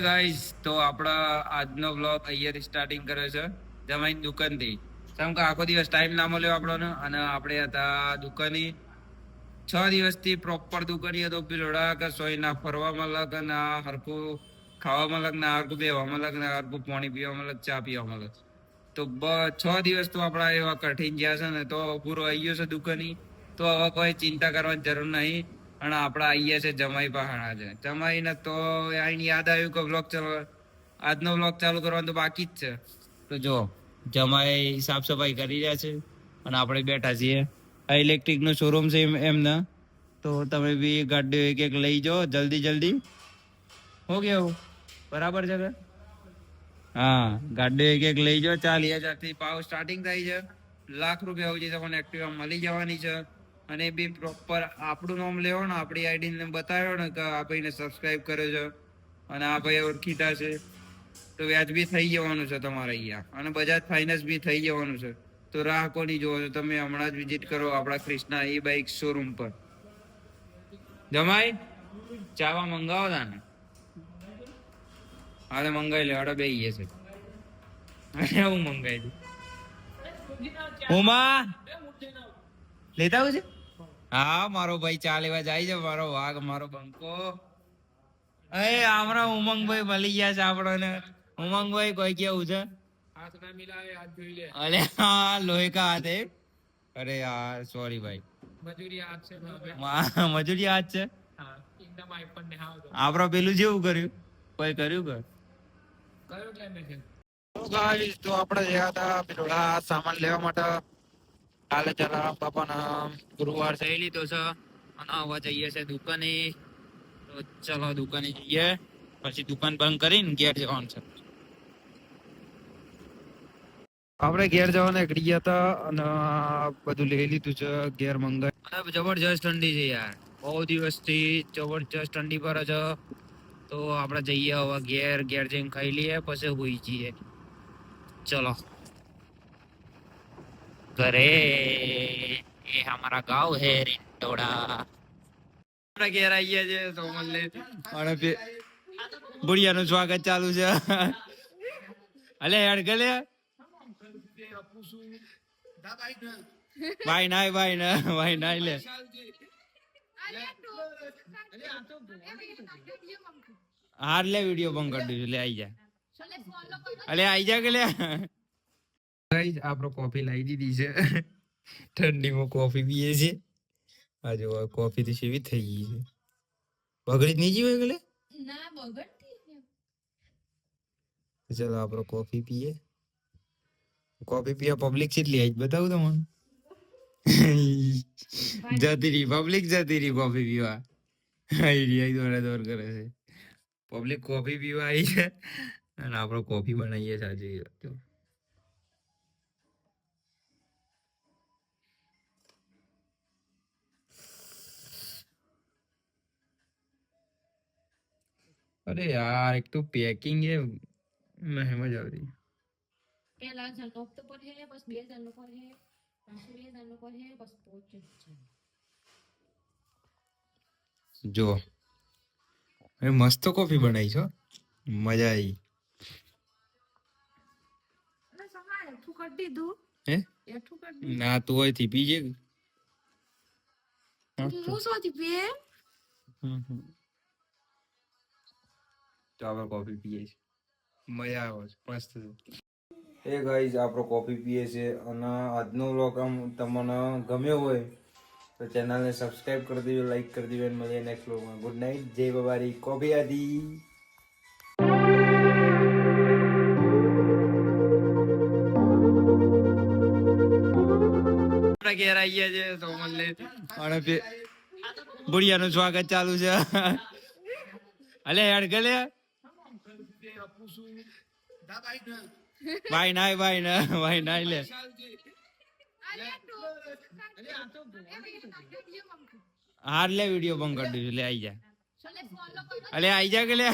Guys તો આપણા આજનો બ્લોગ અહીંયાથી સ્ટાર્ટિંગ કરે છે જમાઈની દુકાનથી. કેમ કે આખો દિવસ ટાઈમ ના મળ્યો આપણને અને આપણે હતા દુકાની 6 દિવસથી પ્રોપર દુકાની હતો. પીલોડા કે સોય ના ફરવામાં લગ ના હરખું ખાવામાં લગ ના હરખું બેવામાં લગ ના હરખું પાણી પીવામાં લગ ચા પીવામાં લગ. તો 6 દિવસ તો આપણા એવા કઠિન ગયા છે ને તો પૂરો આવી ગયો છે દુકાની. તો હવે કોઈ ચિંતા કરવાની જરૂર નહીં. અને આપડા આઈએ છે જમાઈ પહાડા છે. જમાઈને તો આઈને યાદ આવ્યું કે વ્લોગ ચાલો આજનો વ્લોગ ચાલુ કરવાનું તો બાકી જ છે. તો જો જમાઈ સાફ સફાઈ કરી રહ્યા છે અને આપણે બેઠા છીએ. આ ઇલેક્ટ્રિક નો શોરૂમ છે એમના. તો તમે બી ગાડી એક એક લઈ જાઓ જલ્દી હો કેવું બરાબર છે કે હા ગાડી એક એક લઈ જાઓ. 40,000 થી પાવ સ્ટાર્ટિંગ થાય છે. લાખ રૂપિયા સુધી તમને એક્ટિવા મળી જવાની છે. અને બી પ્રોપર આપણું નામ લેવો ને આપણી આઈડી ને બતાવ્યો ને કે આ ભાઈને સબસ્ક્રાઇબ કર્યો છે અને આ ભાઈ ઓળખીતા છે તો વ્યાજબી થઈ જવાનું છે તમારે અહીંયા. અને બજાજ ફાઇનાન્સ બી થઈ જવાનું છે. તો રાહ કોની જોવો છો? તમે હમણાં જ વિઝિટ કરો આપણા ક્રિષ્ના ઈ બાઇક શોરૂમ પર. જમાઈ ચાવા મંગાવો તા ને હાલે મંગાવી લે. હડો બે છે હું મંગાવી દઉં. ઉમા લેતા આવું છે. હા મારો ભાઈ ચા લેવા જાય છે. મારો વાઘ મારો બંકો. હમણાં ઉમંગભાઈ મળી ગયા છે આપણને. ઉમંગભાઈ કોઈ કેવું છે? અરે હા લોહી કા હાથ હે. અરે યાર સોરી ભાઈ. મજૂરી હાથ છે. આપડે પેલું જેવું કર્યું કોઈ કર્યું તો આપડે ગયા હતા પેલા સામાન લેવા માટે. કાલે જરા બાપાના ગુરુવાર થઈ લીધો છે અને હવે જઈએ છે દુકાને. તો ચલો દુકાને જઈએ પછી દુકાન બંધ કરીને ઘેર જવાનું છે. આપણે ઘેર જવા નીકળી ગયા હતા અને બધું લઈ લીધું છે. ઘેર મંગાવી જબરજસ્ત ઠંડી છે યાર. બહુ દિવસથી જબરજસ્ત ઠંડી પર છે. તો આપણે જઈએ હવે ઘેર જઈને ખાઈ લઈએ પછી હોઈ જઈએ. ચલો ઘરે એ હમારા ગાંવ હે રેટોડા. ઘેર આવીએ છે બુढ़िया નું સ્વાગત ચાલુ છે. અલે અડગલે ભાઈ નાય લે હાર લે વિડિયો બંધ કરી દીધું. લે આઈ જા અલે આઈ જા કે લે ગાઈસ આપણો કોફી લાવી દીધી છે. ઠંડીમાં કોફી પીએ છે. આ જો કોફી તો સેવી થઈ ગઈ છે. બગડી જ નહીં જીવે કે લે ના બગડતી. ચલો આપણો કોફી પીએ. કોફી પીવા પબ્લિક કેટલી આઈ બતાવું તમને. જતી રહી પબ્લિક કોફી પીવા. દોર કરે છે પબ્લિક કોફી પીવા આવી છે અને આપણો કોફી બનાવીએ સાચી. अरे यार एक तो पैकिंग है नहीं मजा आ रही. પેલા જણનો તો પર હે બસ બે જણનો પર હે પાછું બે જણનો પર હે બસ પહોંચે જો એ મસ્ત કોફી બનાવી છો. મજા આવી. અને સવારે ઠું કરી દીધું હે એઠું કરી દીધું ના તું અહીંથી પીજે. હું સોથી પીએ. તો આપણે કોફી પીએ છે. મજા આવે છે મસ્ત છે. એ ગાઈસ આપણો કોફી પીએ છે અને આજનો વ્લોગ તમને ગમ્યો હોય તો ચેનલને સબસ્ક્રાઇબ કરી દેજો, લાઈક કરી દેજો અને મળીએ નેક્સ્ટ વ્લોગમાં. ગુડ નાઇટ, જય બાબારી, કોફી આદી. ઘેર આવીએ છે તો મને બુढ़िया નું સ્વાગત ચાલુ છે. અલે અડગલે ભાઈ નાય લે હાર લે વિડિયો બંધ કરી દીધું. લે આઈ જા અલે આઈ જા કે લે